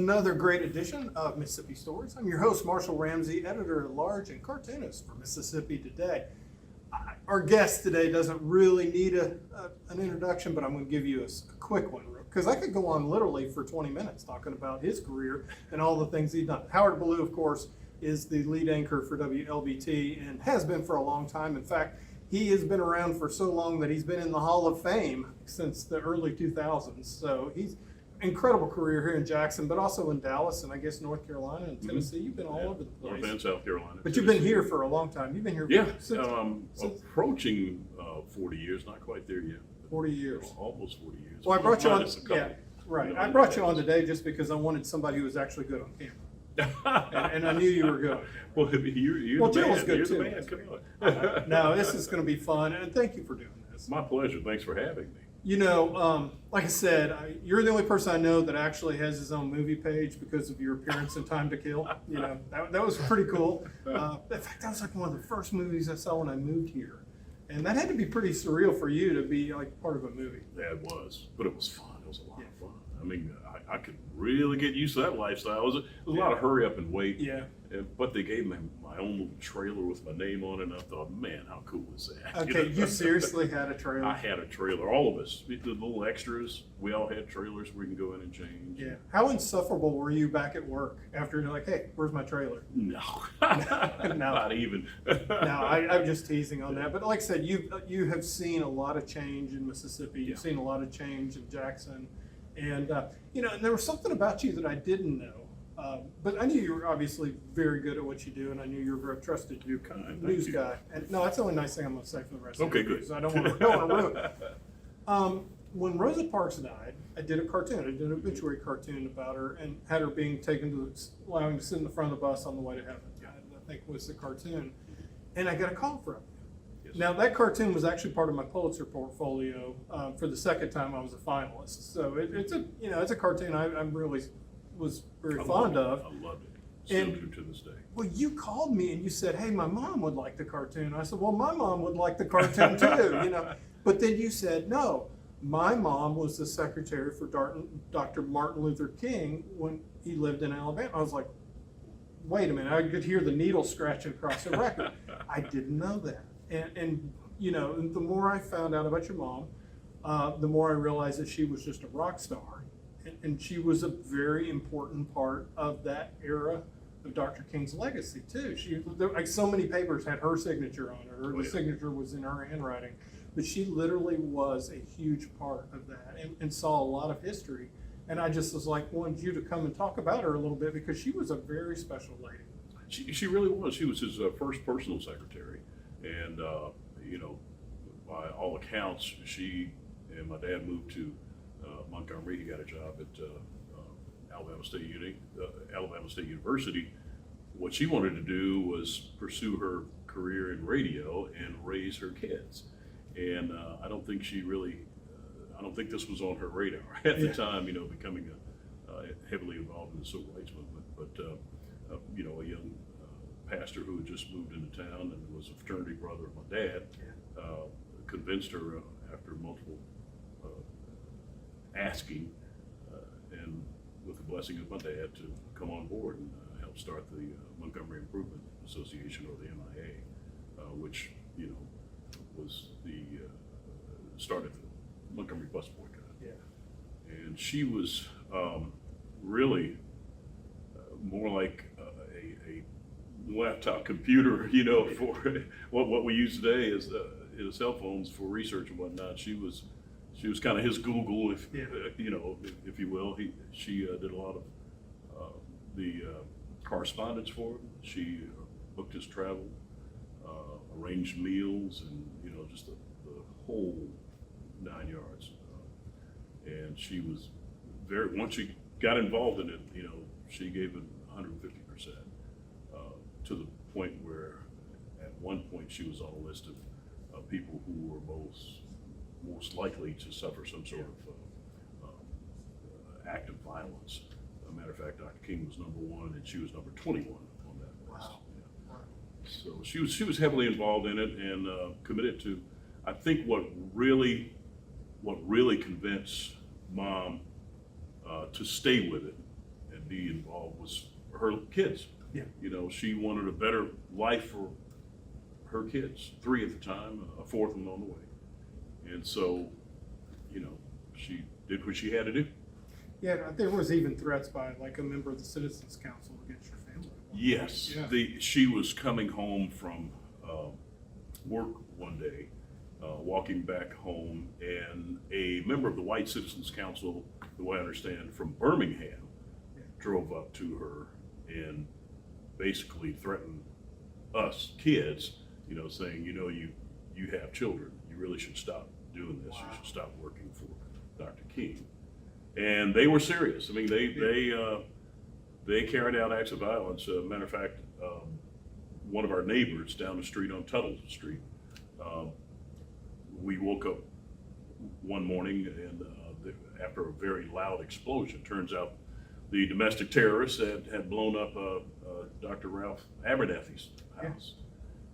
another great edition of Mississippi Stories. I'm your host, Marshall Ramsey, editor-at-large and cartoonist for Mississippi Today. Our guest today doesn't really need an introduction, but I'm going to give you a quick one, because I could go on literally for 20 minutes talking about his career and all the things he's done. Howard Ballou, of course, is the lead anchor for WLBT and has been for a long time. In fact, he has been around for so long that he's been in the Hall of Fame since the early 2000s. So he's incredible career here in Jackson, but also in Dallas and I guess North Carolina and Tennessee. You've been all over the place. North and South Carolina. But you've been here for a long time. You've been here since approaching 40 years, not quite there yet. 40 years. Almost 40 years. Well, I brought you on. Yeah, right. I brought you on today just because I wanted somebody who was actually good on camera. and I knew you were good. Well, you're well, the man. Jill's good You're too. The man. Come on. No, this is going to be fun, and thank you for doing this. My pleasure. Thanks for having me. You know, like I said, you're the only person I know that actually has his own movie page because of your appearance in Time to Kill. You know, that was pretty cool. In fact, that was like one of the first movies I saw when I moved here. And that had to be pretty surreal for you to be like part of a movie. Yeah, it was, but it was fun. It was a lot of fun. I mean, I could really get used to that lifestyle. It was a lot of hurry up and wait. Yeah. But they gave me my own little trailer with my name on it, and I thought, man, how cool is that? Okay, you seriously had a trailer? I had a trailer. All of us, the little extras, we all had trailers where we can go in and change. Yeah. How insufferable were you back at work after you're like, hey, where's my trailer? No, no. Not even. No, I'm just teasing on that. But like I said, you have seen a lot of change in Mississippi. You've seen a lot of change in Jackson. And, you know, and there was something about you that I didn't know. But I knew you were obviously very good at what you do, and I knew you were a very trusted news guy. And no, that's the only nice thing I'm going to say for the rest of the good. I don't want to ruin it. When Rosa Parks died, I did a cartoon. I did an obituary cartoon about her and had her being taken to, allowing to sit in the front of the bus on the way to heaven. I think was the cartoon. And I got a call from you. Now, that cartoon was actually part of my Pulitzer portfolio for the second time I was a finalist. So it's a cartoon I really was very fond of. I loved it. Still true to this day. Well, you called me and you said, hey, my mom would like the cartoon. I said, well, my mom would like the cartoon too, you know. But then you said, no, my mom was the secretary for Dr. Martin Luther King when he lived in Alabama. I was like, wait a minute, I could hear the needle scratching across the record. I didn't know that. And you know, the more I found out about your mom, the more I realized that she was just a rock star. And she was a very important part of that era of Dr. King's legacy too. Like so many papers had her signature on it, or the signature was in her handwriting. But she literally was a huge part of that and saw a lot of history. And I just was like, wanted you to come and talk about her a little bit because she was a very special lady. She really was. She was his first personal secretary. And, you know, by all accounts, she and my dad moved to Montgomery. He got a job at Alabama State University. What she wanted to do was pursue her career in radio and raise her kids. And I don't think I don't think this was on her radar at the time, you know, becoming heavily involved in the civil rights movement. But, you know, a young pastor who had just moved into town and was a fraternity brother of my dad convinced her after multiple asking and with the blessing of my dad to come on board and help start the Montgomery Improvement Association, or the MIA, which, you know, was the started the Montgomery bus boycott. Yeah. And she was really more like a laptop computer, you know, for what we use today is cell phones for research and whatnot. She was kind of his Google, if you know, if you will. She did a lot of the correspondence for him. She booked his travel, arranged meals, and, you know, just the whole 9 yards. And she was once she got involved in it, you know, she gave it 150%, to the point where at one point she was on a list of people who were most likely to suffer some sort of act of violence. As a matter of fact, Dr. King was number 1 and she was number 21 on that list. Wow. Yeah. So she was heavily involved in it and committed to. I think what really convinced Mom to stay with it and to be involved was her kids. Yeah. You know, she wanted a better life for her kids, 3 at the time, a 4th one on the way. And so, you know, she did what she had to do. Yeah, there was even threats by like a member of the Citizens Council against your family. Yes, Yeah. she was coming home from work one day, walking back home, and a member of the White Citizens Council, the way I understand, from Birmingham, drove up to her and basically threatened us kids, you know, saying, you know, you have children, you really should stop doing this. Wow. You should stop working for Dr. King. And they were serious. I mean, they carried out acts of violence. Matter of fact, one of our neighbors down the street on Tuttle Street, we woke up one morning and after a very loud explosion, turns out the domestic terrorists had blown up Dr. Ralph Abernathy's house.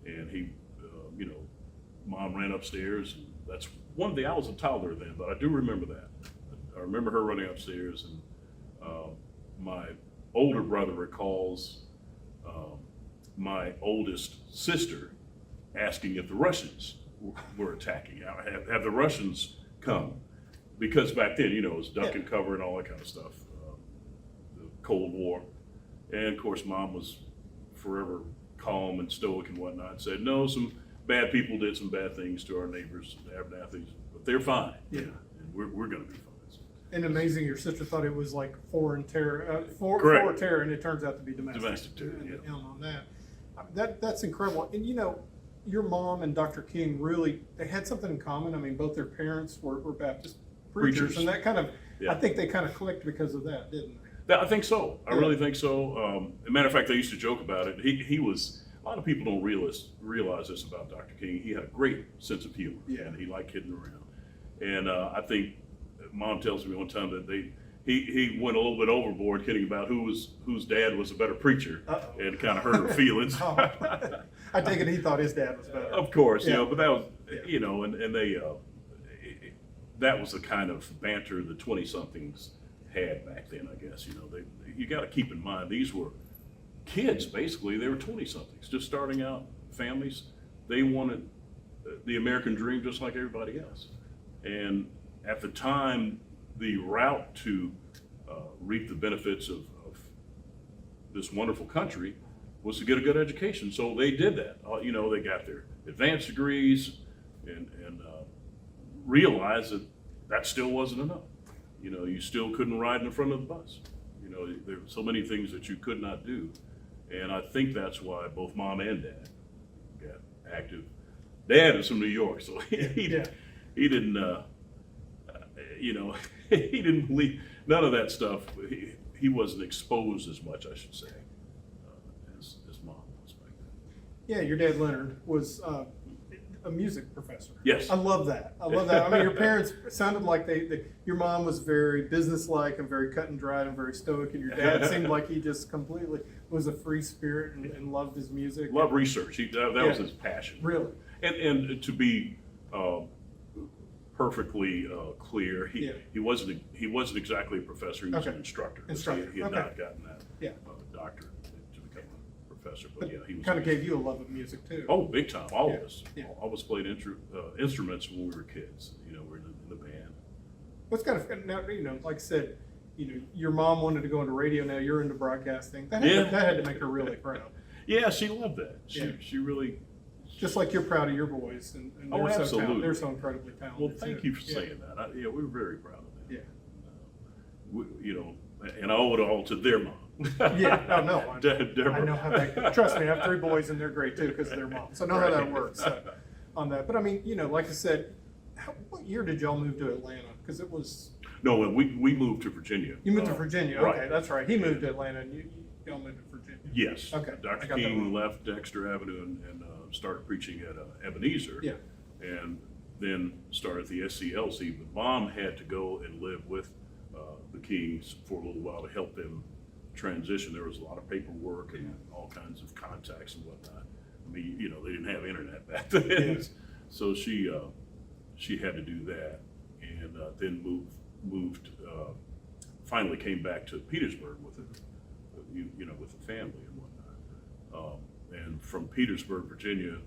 And he, you know, Mom ran upstairs, and that's one day. I was a toddler then, but I do remember that. I remember her running upstairs, and my older brother recalls my oldest sister asking if the Russians were attacking. Have the Russians come? Because back then, you know, it was duck and cover and all that kind of stuff, the Cold War. And of course, Mom was forever calm and stoic and whatnot, said, no, some bad people did some bad things to our neighbors, the Abernathy's, but they're fine. Yeah. And we're going to be fine. And amazing, your sister thought it was like foreign terror, Correct. foreign terror, and it turns out to be domestic. Domestic terror, And yeah. on that. That's incredible. And you know, your mom and Dr. King really, they had something in common. I mean, both their parents were Baptist preachers, and that kind of, Yeah. I think they kind of clicked because of that, didn't they? I think so. I really think so. As a matter of fact, I used to joke about it. He was, a lot of people don't realize this about Dr. King. He had a great sense of humor, and he liked kidding around. And I think Mom tells me one time that he went a little bit overboard kidding about whose dad was a better preacher. Uh-oh. And kind of hurt her feelings. I take it he thought his dad was better. Of course, Yeah. you know, but that was, Yeah. you know, and they, that was the kind of banter the 20-somethings had back then, I guess. You know, you got to keep in mind, these were kids, basically. They were 20-somethings, just starting out families. They wanted the American dream just like everybody else. And at the time, the route to reap the benefits of this wonderful country was to get a good education. So they did that. You know, they got their advanced degrees and realized that still wasn't enough. You know, you still couldn't ride in the front of the bus. You know, there were so many things that you could not do. And I think that's why both Mom and Dad got active. Dad is from New York, so he didn't, you know, he didn't believe none of that stuff. He wasn't exposed as much, I should say, as Mom was back then. Yeah, your dad Leonard was a music professor. Yes. I love that. I mean, your parents sounded like your mom was very businesslike and very cut and dried and very stoic, and your dad seemed like he just completely was a free spirit and loved his music. Loved research. That was his passion. Really. And to be perfectly clear, he wasn't exactly a professor. He was an instructor. Instructor. He had not gotten that doctorate to become a professor. But yeah, he was kind of gave you a love of music too. Oh, big time. All of us. Yeah. All of us played instruments when we were kids. You know, we were in the band. What's kind of now, you know, like I said, you know, your mom wanted to go into radio. Now you're into broadcasting. That had to make her really proud. Yeah, she loved that. She really. Just like you're proud of your boys, and they're absolutely. They're so incredibly talented. Well, thank you for saying that. We were very proud of that. Yeah. You know, and I owe it all to their mom. Yeah. Oh no. Deborah. I know how that. Trust me, I have 3 boys, and they're great too because of their mom. So I know how that works on that. But I mean, you know, like I said, what year did y'all move to Atlanta? Because it was. No, we moved to Virginia. You moved to Virginia. Right. Okay, that's right. He moved to Atlanta, and y'all moved to Virginia. Yes. Okay. Dr. King left Dexter Avenue and started preaching at Ebenezer. Yeah. And then started the SCLC. But Mom had to go and live with the Kings for a little while to help them transition. There was a lot of paperwork and all kinds of contacts and whatnot. I mean, you know, they didn't have internet back then. Yeah. So she had to do that, and then moved. Finally came back to Petersburg with you know, with the family and whatnot. And from Petersburg, Virginia,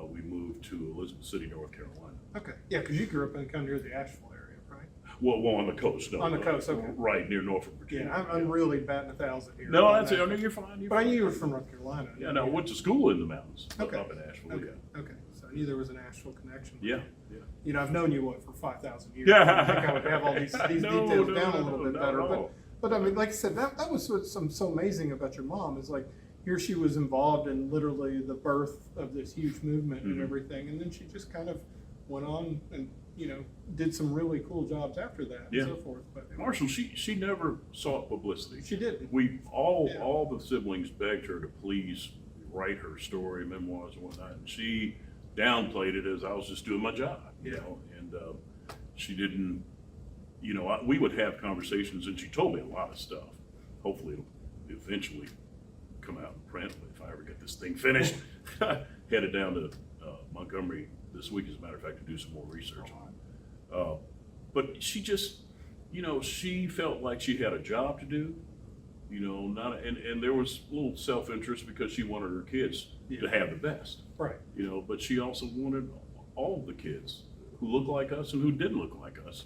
we moved to Elizabeth City, North Carolina. Okay, yeah, because you grew up in kind of near the Asheville area, right? Well, on the coast. No, On the coast, okay. Right near Norfolk, Virginia. Yeah, I'm really batting 1,000 here. No, that's it. No, you're fine. You're But I fine. knew you were from North Carolina. Yeah, no, I went to school in the mountains, Okay. up in Asheville. Okay, Yeah. okay, so I knew there was an Asheville connection. Yeah. Yeah. You know, I've known you, for 5,000 years. Yeah. I think I would have all these No, details no, down a no, little bit not better. at all. But I mean, like I said, that was what's so amazing about your mom is like, here she was involved in literally the birth of this huge movement and Mhm. everything, and then she just kind of went on and, you know, did some really cool jobs after that Yeah. and so forth. But Marshall, she never sought publicity. she did. We all Yeah. the siblings begged her to please write her story, memoirs, and whatnot, and she downplayed it as I was just doing my job, you Yeah. know. And she didn't, you know. We would have conversations, and she told me a lot of stuff. Hopefully, it'll eventually come out in print if I ever get this thing finished. Headed down to Montgomery this week, as a matter of fact, to do some more research on it. But she just, you know, she felt like she had a job to do, you know, and there was a little self-interest because she wanted her kids to have the best, Right. you know, but she also wanted all of the kids who look like us and who didn't look like us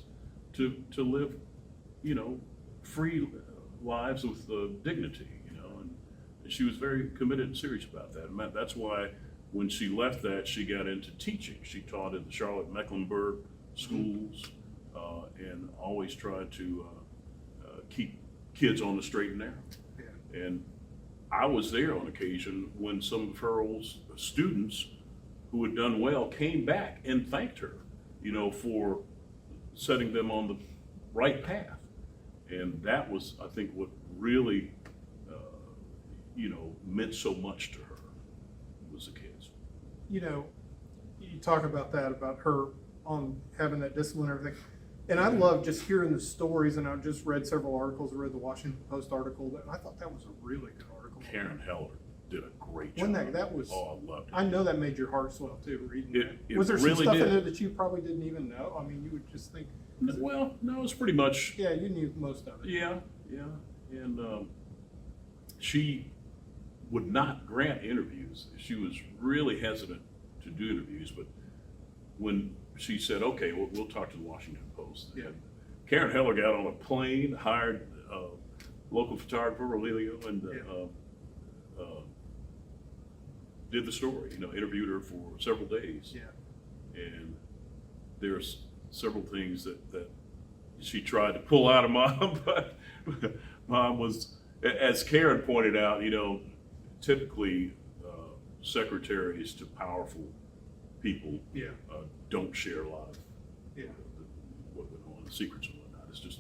to live, you know, free lives with dignity, you know, and she was very committed and serious about that. And that's why when she left that, she got into teaching. She taught in the Charlotte Mecklenburg schools, and always tried to keep kids on the straight and narrow. Yeah. And I was there on occasion when some of her old students who had done well came back and thanked her, you know, for setting them on the right path. And that was, I think, what really, you know, meant so much to her was the kids. You know, you talk about that, about her on having that discipline and everything. And I love just hearing the stories, and I've just read several articles. I read the Washington Post article, and I thought that was a really good article. Karen Heller did a great job. Wasn't that was, Oh, I loved it. I know that made your heart swell too, reading It that. Was there some really stuff in did. there that you probably didn't even know? I mean, you would just think, Well, no, it's pretty much, yeah, you knew most of it. yeah. And she would not grant interviews. She was really hesitant to do interviews, but when she said, okay, we'll talk to the Washington Post. Yeah. And Karen Heller got on a plane, hired local photographer, Aurelio, and did the story, you know, interviewed her for several days. Yeah. And there's several things that she tried to pull out of Mom, but Mom was, as Karen pointed out, you know, typically secretaries to powerful people Yeah. don't share a lot of Yeah. what went on, the secrets and whatnot. It's just,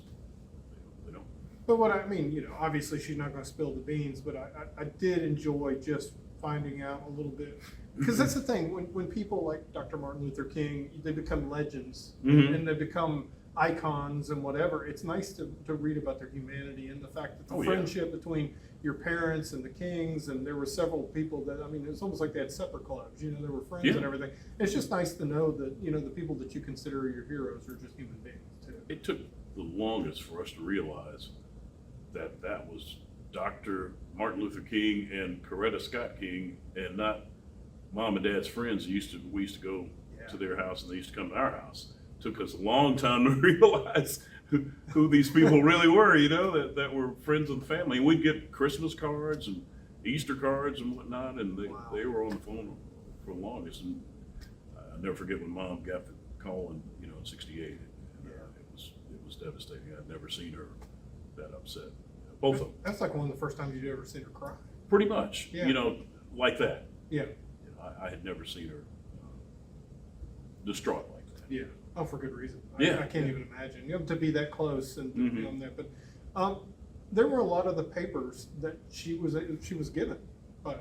they don't. But what I mean, you know, obviously she's not going to spill the beans, but I did enjoy just finding out a little bit. Because that's the thing, when people like Dr. Martin Luther King, they become legends Mhm. and they become icons and whatever, it's nice to read about their humanity and the fact that the Oh, yeah. friendship between your parents and the Kings, and there were several people that, I mean, it's almost like they had separate clubs, you know, they were friends Yeah. and everything. It's just nice to know that, you know, the people that you consider your heroes are just human beings too. It took the longest for us to realize that that was Dr. Martin Luther King and Coretta Scott King, and not Mom and Dad's friends. We used to go Yeah. to their house, and they used to come to our house. Took us a long time to realize who these people really were, you know, that were friends of the family. And we'd get Christmas cards and Easter cards and whatnot, and Wow. they were on the phone for the longest. And I'll never forget when Mom got the call in, you know, in '68. Yeah. It was devastating. I'd never seen her that upset. Both of them, That's like one of the first times you'd ever seen her cry. pretty much, Yeah. you know, like that. Yeah, You know, I had never seen her distraught like that. yeah. Oh, for good reason. Yeah. I can't even imagine, you know, to be that close and to be Mhm. on that. But there were a lot of the papers that she was given by.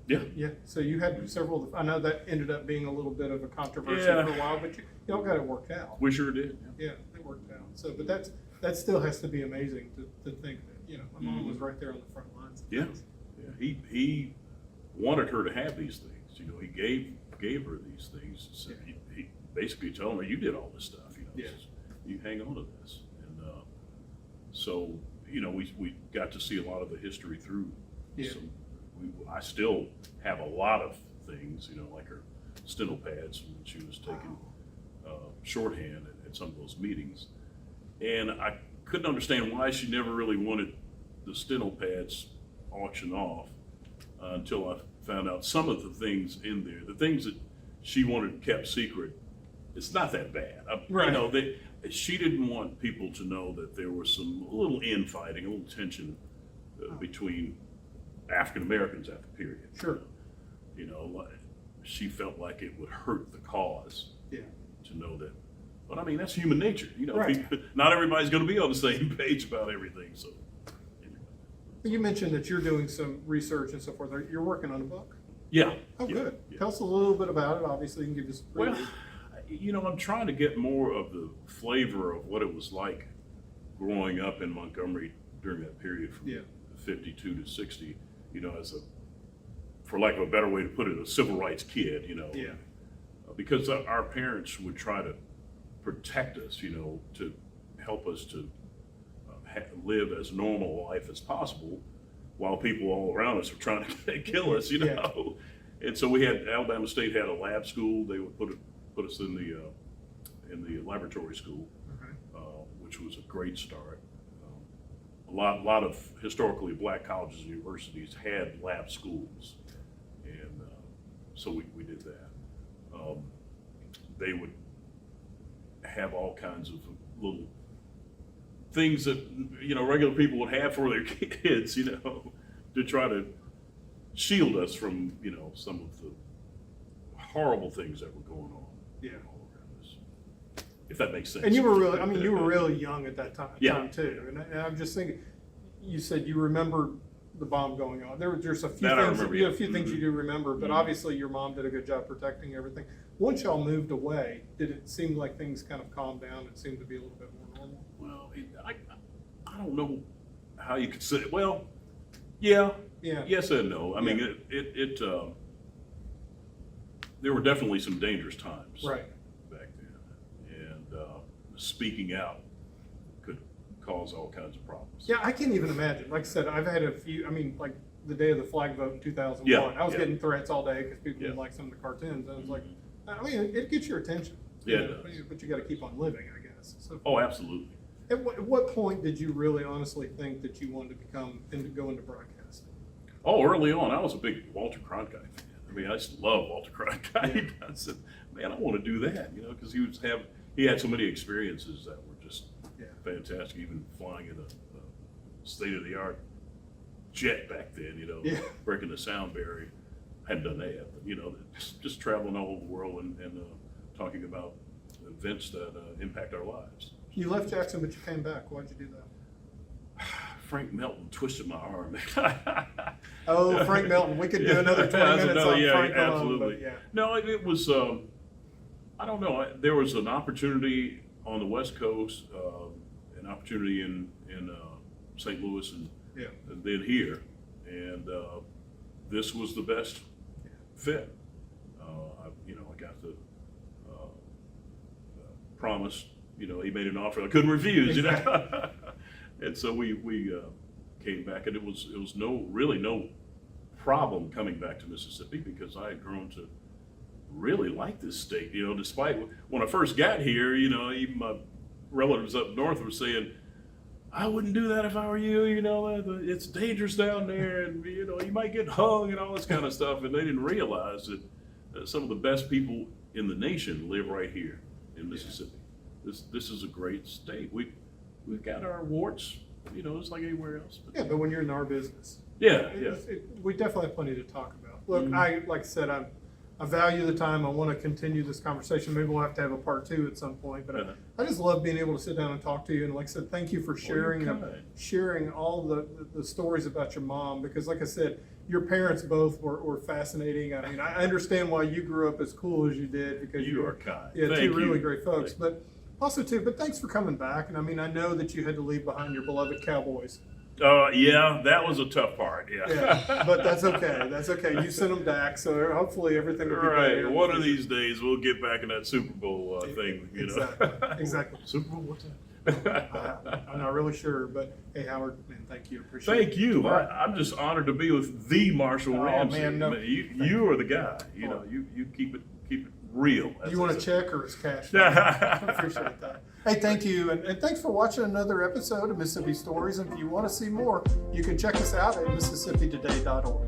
Yeah. Yeah. So you had several. I know that ended up being a little bit of a controversy Yeah. for a while, but you all got it worked out. We sure did. Yeah. Yeah, it worked out. So, but that still has to be amazing to think that, you know, my mom was right there on the front lines. of Yeah. things. Yeah. He wanted her to have these things. You know, he gave her these things. So he basically told her, "You did all this stuff. You know, Yeah. you hang on to this." And so you know, we got to see a lot of the history through. Yeah. I still have a lot of things, you know, like her steno pads when she was taking shorthand at some of those meetings. And I couldn't understand why she never really wanted the steno pads auctioned off until I found out some of the things in there, the things that she wanted kept secret. It's not that bad. Right. You know, she didn't want people to know that there was a little infighting, a little tension between African Americans at the period. Sure. You know, she felt like it would hurt the cause. Yeah. To know that. But I mean, that's human nature. You know, Right. not everybody's going to be on the same page about everything. So, anyway. You mentioned that you're doing some research and so forth. You're working on a book? Yeah. Oh, yeah, good. yeah. Tell us a little bit about it. Obviously, you can give us a Well, preview. you know, I'm trying to get more of the flavor of what it was like growing up in Montgomery during that period from 52 to 60, you know, as for lack of a better way to put it, a civil rights kid, you know. Yeah. Because our parents would try to protect us, you know, to help us to live as normal a life as possible, while people all around us were trying to kill us, you know. And so Alabama State had a lab school. They would put us in the laboratory school, which was a great start. A lot of historically black colleges and universities had lab schools, and so we did that. They would have all kinds of little things that, you know, regular people would have for their kids, you know, to try to shield us from, you know, some of the horrible things that were going on all around us. If that makes sense. And you were really young at that time Yeah. too. And I'm just thinking, you said you remember the bomb going on. There's a few That I things, remember, a few things you do remember, but obviously your mom did a good job protecting everything. Once y'all moved away, did it seem like things kind of calmed down and seemed to be a little bit more normal? Well, I don't know how you could say it. Well, yeah. Yes and no. I mean, there were definitely some dangerous times back then, and speaking out could cause all kinds of problems. Yeah, I can't even imagine. Like I said, I've had a few, I mean, like the day of the flag vote in 2001, I was getting threats all day because people didn't like some of the cartoons. And I was like, I mean, it gets your attention. Yeah, you it know, does. but you got to keep on living, I guess. So, Oh, absolutely. at what point did you really honestly think that you wanted to go into broadcasting? Oh, early on, I was a big Walter Cronkite fan. I mean, I just love Walter Cronkite. I said, man, I want to do that, you know, because he had so many experiences that were just fantastic. Even flying in a state-of-the-art jet back then, you know, breaking the sound barrier. I hadn't done that, but you know, just traveling all over the world and talking about events that impact our lives. You left Jackson, but you came back. Why'd you do that? Frank Melton twisted my arm. Oh, Frank Melton. We could do another 20 minutes on Frank alone, absolutely. but No, it was, I don't know. There was an opportunity on the West Coast, an opportunity in St. Louis and then here. And this was the best fit. I got the promise. You know, he made an offer I couldn't refuse. You know, and so we came back, and it was really no problem coming back to Mississippi because I had grown to really like this state. You know, despite when I first got here, you know, even my relatives up north were saying, I wouldn't do that if I were you, you know, it's dangerous down there and, you know, you might get hung and all this kind of stuff. And they didn't realize that some of the best people in the nation live right here in Mississippi. This is a great state. We've got our warts, you know, it's like anywhere else. yeah, but when you're in our business, we definitely have plenty to talk about. Look, like I said, I value the time. I want to continue this conversation. Maybe we'll have to have a part 2 at some point. But I just love being able to sit down and talk to you. And like I said, thank you for sharing all the stories about your mom. Because like I said, your parents both were fascinating. I mean, I understand why you grew up as cool as you did. Because you are kind. Yeah, Thank two really you. great folks. But also too, but thanks for coming back. And I mean, I know that you had to leave behind your beloved Cowboys. Yeah, that was a tough part. Yeah, but that's okay. That's okay. You sent them back, so hopefully everything will be better. Right. One of these days we'll get back in that Super Bowl thing. You know. Exactly. Super Bowl. What's that? I'm not really sure, but hey, Howard, man, thank you. Appreciate it. Thank you. I'm just honored to be with the Marshall Ramsey. Man, no. I mean, you are the guy. You know, you keep it real. You want a check or is cash? I appreciate that. Hey, thank you, and thanks for watching another episode of Mississippi Stories. And if you want to see more, you can check us out at MississippiToday.org.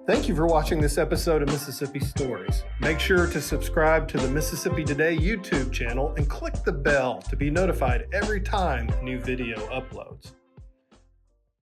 Thank you for watching this episode of Mississippi Stories. Make sure to subscribe to the Mississippi Today YouTube channel and click the bell to be notified every time a new video uploads.